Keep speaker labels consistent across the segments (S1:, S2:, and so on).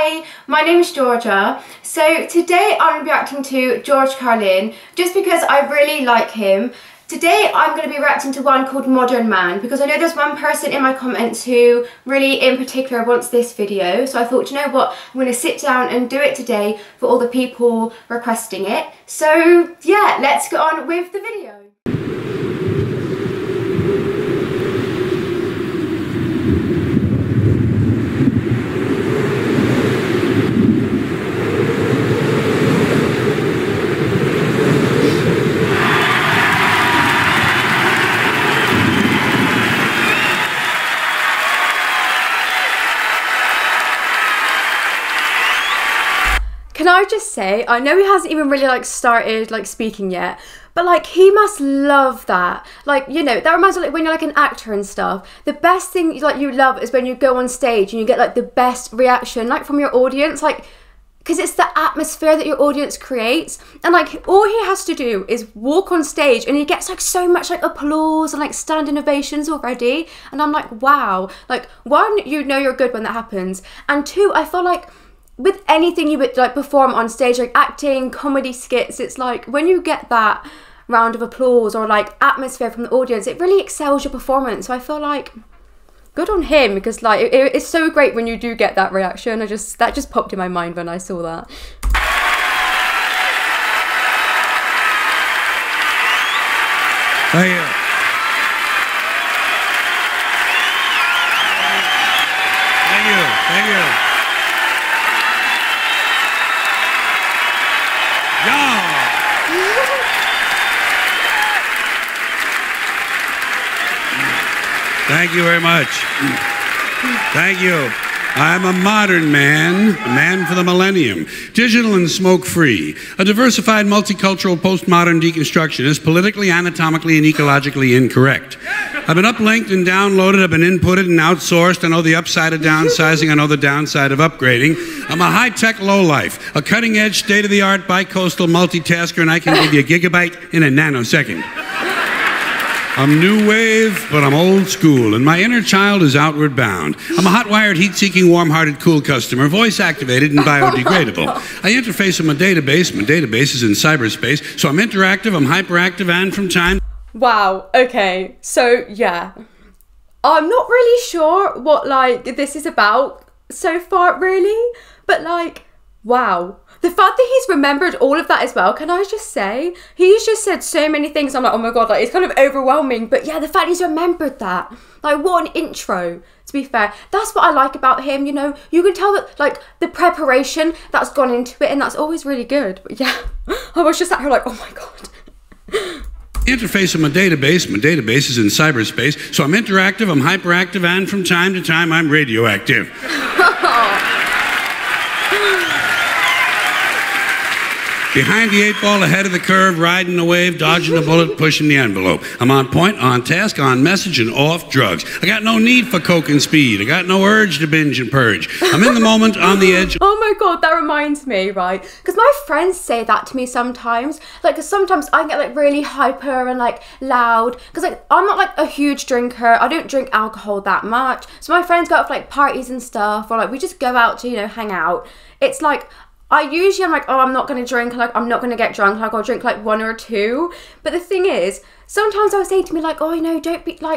S1: Hi, my name is Georgia. So today I'm going to be reacting to George Carlin just because I really like him. Today I'm going to be reacting to one called Modern Man because I know there's one person in my comments who really in particular wants this video. So I thought, you know what, I'm going to sit down and do it today for all the people requesting it. So yeah, let's get on with the video. Can I just say, I know he hasn't even really started speaking yet, but he must love that. That reminds me when you're an actor and stuff. The best thing you love is when you go on stage and you get the best reaction from your audience, because it's the atmosphere that your audience creates, and all he has to do is walk on stage and he gets so much applause and standing ovations already, and I'm wow. One, you know you're good when that happens, and two, I feel with anything you would perform on stage, acting, comedy skits, it's when you get that round of applause or atmosphere from the audience, it really excels your performance. So I feel good on him, because it's so great when you do get that reaction. That just popped in my mind when I saw that.
S2: Thank you. Thank you. Thank you. Thank you very much. Thank you. I'm a modern man, a man for the millennium, digital and smoke-free, a diversified, multicultural, postmodern deconstructionist, politically, anatomically, and ecologically incorrect. I've been uplinked and downloaded, I've been inputted and outsourced. I know the upside of downsizing, I know the downside of upgrading. I'm a high-tech lowlife, a cutting-edge, state-of-the-art, bi-coastal multitasker, and I can give you a gigabyte in a nanosecond. I'm new wave, but I'm old school, and my inner child is outward bound. I'm a hot-wired, heat-seeking, warm-hearted, cool customer, voice-activated and biodegradable. I interface with my database is in cyberspace, so I'm interactive, I'm hyperactive, and from time...
S1: Wow, okay, so yeah. I'm not really sure what, this is about so far, really, but, wow. The fact that he's remembered all of that as well, can I just say? He's just said so many things. I'm oh my God, it's kind of overwhelming. But yeah, the fact he's remembered that. What an intro, to be fair. That's what I like about him, you know. You can tell that, the preparation that's gone into it, and that's always really good. But yeah, I was just at her oh my God.
S2: Interface with my database is in cyberspace, so I'm interactive, I'm hyperactive, and from time to time, I'm radioactive. Behind the 8 ball, ahead of the curve, riding the wave, dodging the bullet, pushing the envelope. I'm on point, on task, on message, and off drugs. I got no need for coke and speed. I got no urge to binge and purge. I'm in the moment, on the edge.
S1: Oh my God, that reminds me, right? Because my friends say that to me sometimes. Cause sometimes I get really hyper and loud. Because I'm not a huge drinker. I don't drink alcohol that much. So my friends go out for parties and stuff, or we just go out to, hang out. It's I usually am oh, I'm not going to drink, I'm not going to get drunk, I'll drink 1 or 2. But the thing is, sometimes they'll say to me oh,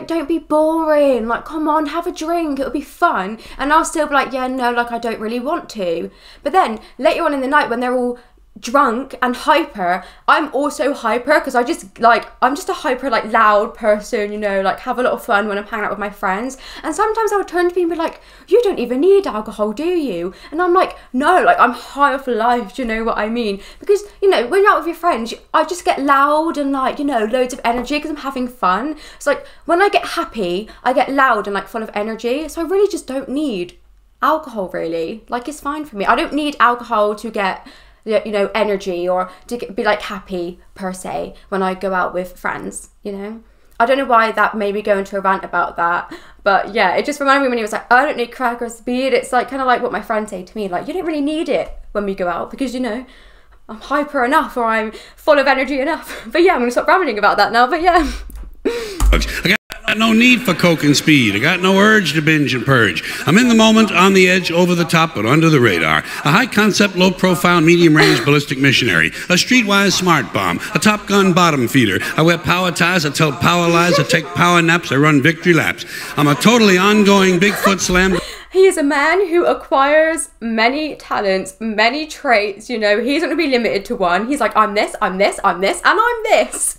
S1: don't be boring, come on, have a drink, it'll be fun. And I'll still be yeah, no, I don't really want to. But then later on in the night when they're all drunk and hyper, I'm also hyper, because I'm just a hyper loud person, have a lot of fun when I'm hanging out with my friends. And sometimes I would turn to people and be you don't even need alcohol, do you? And I'm no, I'm high off life, do you know what I mean? Because when you're out with your friends, I just get loud and loads of energy because I'm having fun. It's when I get happy, I get loud and full of energy. So I really just don't need alcohol, really. It's fine for me. I don't need alcohol to get energy or to be happy per se when I go out with friends, I don't know why that made me go into a rant about that, but yeah, it just reminded me when he was I don't need crack or speed. It's kind of what my friends say to me, you don't really need it when we go out because I'm hyper enough or I'm full of energy enough. But yeah, I'm gonna stop rambling about that now, but yeah.
S2: I got Got no need for coke and speed. I got no urge to binge and purge. I'm in the moment, on the edge, over the top, but under the radar. A high-concept, low-profile, medium-range ballistic missionary. A streetwise smart bomb. A Top Gun bottom feeder. I wear power ties. I tell power lies. I take power naps. I run victory laps. I'm a totally ongoing Bigfoot slam.
S1: He is a man who acquires many talents, many traits. You know, he's not going to be limited to one. He's like, I'm this, I'm this, I'm this, and I'm this.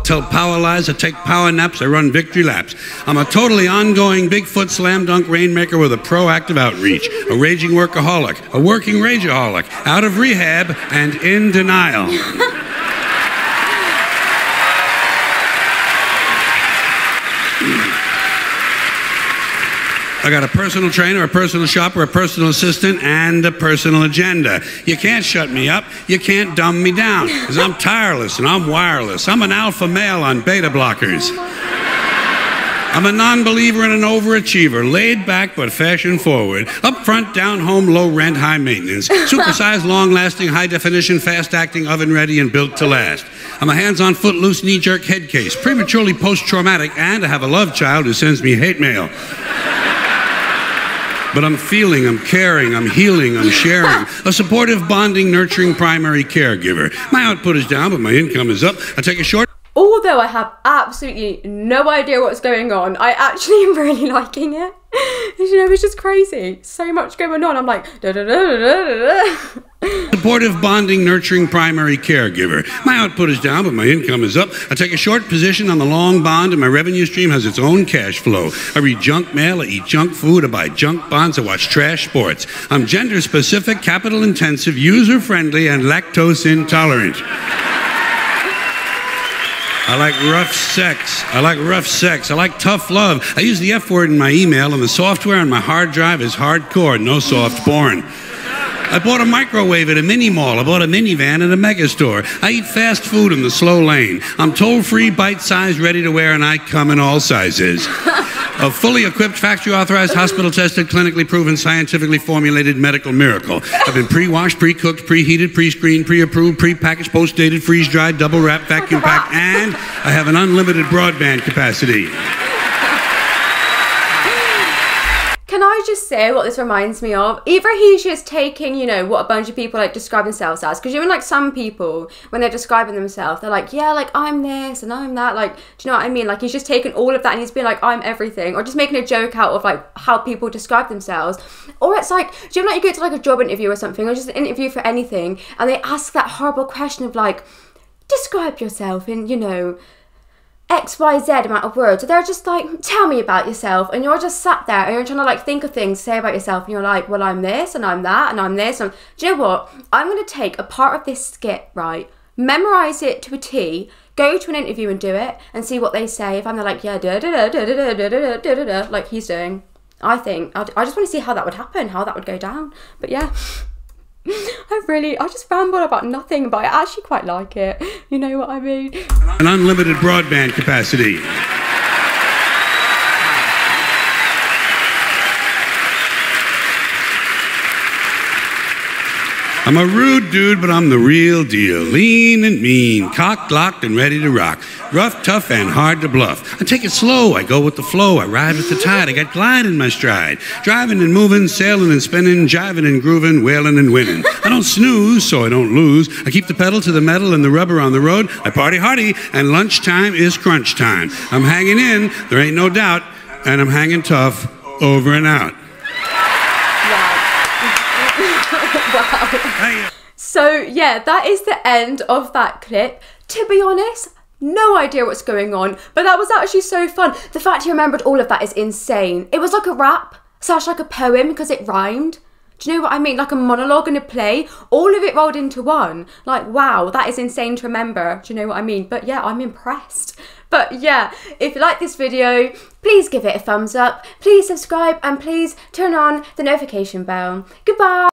S2: Tell power lies, I take power naps, I run victory laps. I'm a totally ongoing Bigfoot slam dunk rainmaker with a proactive outreach, a raging workaholic, a working rageaholic, out of rehab and in denial. I got a personal trainer, a personal shopper, a personal assistant, and a personal agenda. You can't shut me up. You can't dumb me down, because I'm tireless and I'm wireless. I'm an alpha male on beta blockers. I'm a non-believer and an overachiever, laid back but fashion forward, up front, down home, low rent, high maintenance, supersized, long-lasting, high-definition, fast-acting, oven-ready, and built to last. I'm a hands-on, foot-loose, knee-jerk head case, prematurely post-traumatic, and I have a love child who sends me hate mail. But I'm feeling, I'm caring, I'm healing, I'm sharing. A supportive, bonding, nurturing primary caregiver. My output is down, but my income is up. I take a short...
S1: Although I have absolutely no idea what's going on, I actually am really liking it. You know, it's just crazy. So much going on. I'm like, da da da da da da.
S2: Supportive, bonding, nurturing primary caregiver. My output is down, but my income is up. I take a short position on the long bond, and my revenue stream has its own cash flow. I read junk mail, I eat junk food, I buy junk bonds, I watch trash sports. I'm gender-specific, capital-intensive, user-friendly, and lactose-intolerant. I like rough sex. I like rough sex. I like tough love. I use the F word in my email, and the software on my hard drive is hardcore, no soft porn. I bought a microwave at a mini mall. I bought a minivan at a mega store. I eat fast food in the slow lane. I'm toll-free, bite-sized, ready to wear, and I come in all sizes. A fully equipped, factory-authorized, hospital-tested, clinically proven, scientifically formulated medical miracle. I've been pre-washed, pre-cooked, preheated, pre-screened, pre-approved, pre-packaged, post-dated, freeze-dried, double-wrapped, vacuum-packed, and I have an unlimited broadband capacity.
S1: Can I just say what this reminds me of? Either he's just taking, you know, what a bunch of people like describe themselves as, because even like some people, when they're describing themselves, they're like, yeah, like I'm this and I'm that, like, do you know what I mean? Like he's just taken all of that and he's been like, I'm everything, or just making a joke out of like how people describe themselves. Or it's like, do you know, like you go to like a job interview or something, or just an interview for anything, and they ask that horrible question of like, describe yourself in, you know, XYZ amount of words. So they're just like, tell me about yourself, and you're just sat there and you're trying to like think of things to say about yourself, and you're like, well, I'm this and I'm that and I'm this. And do you know what? I'm going to take a part of this skit, right, memorize it to a T, go to an interview and do it and see what they say. If I'm like, yeah, da da da da da da da da da da, like he's doing, I think I just want to see how that would happen, how that would go down. But yeah, I just ramble about nothing, but I actually quite like it. You know what I mean?
S2: An unlimited broadband capacity. I'm a rude dude, but I'm the real deal. Lean and mean, cocked, locked, and ready to rock. Rough, tough, and hard to bluff. I take it slow, I go with the flow, I ride with the tide, I got glide in my stride. Driving and moving, sailing and spinning, jiving and grooving, wailing and winning. I don't snooze, so I don't lose. I keep the pedal to the metal and the rubber on the road. I party hardy, and lunchtime is crunch time. I'm hanging in, there ain't no doubt, and I'm hanging tough, over and out.
S1: Wow. So yeah, that is the end of that clip. To be honest, no idea what's going on, but that was actually so fun. The fact he remembered all of that is insane. It was like a rap / like a poem because it rhymed. Do you know what I mean? Like a monologue and a play, all of it rolled into one. Like, wow, that is insane to remember. Do you know what I mean? But yeah, I'm impressed. But yeah, if you like this video, please give it a thumbs up, please subscribe, and please turn on the notification bell. Goodbye.